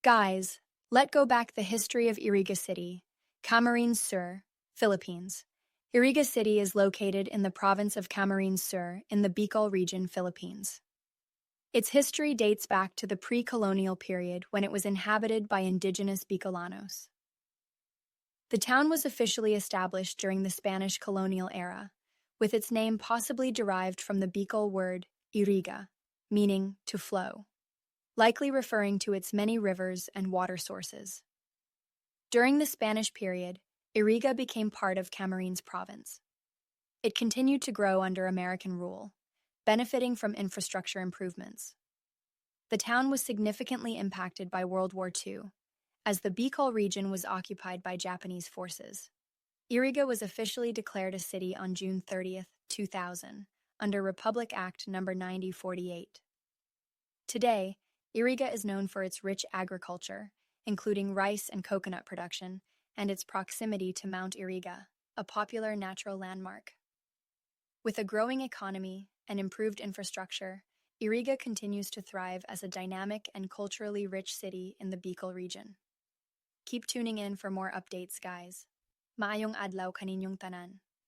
Guys, let go back the history of Iriga City, Camarines Sur, Philippines. Iriga City is located in the province of Camarines Sur in the Bicol Region, Philippines. Its history dates back to the pre-colonial period when it was inhabited by indigenous Bicolanos. The town was officially established during the Spanish colonial era, with its name possibly derived from the Bicol word Iriga, meaning to flow, likely referring to its many rivers and water sources. During the Spanish period, Iriga became part of Camarines Province. It continued to grow under American rule, benefiting from infrastructure improvements. The town was significantly impacted by World War II, as the Bicol region was occupied by Japanese forces. Iriga was officially declared a city on June 30, 2000, under Republic Act No. 9048. Today, Iriga is known for its rich agriculture, including rice and coconut production, and its proximity to Mount Iriga, a popular natural landmark. With a growing economy and improved infrastructure, Iriga continues to thrive as a dynamic and culturally rich city in the Bicol region. Keep tuning in for more updates, guys. Maayong adlaw kaninyong tanan.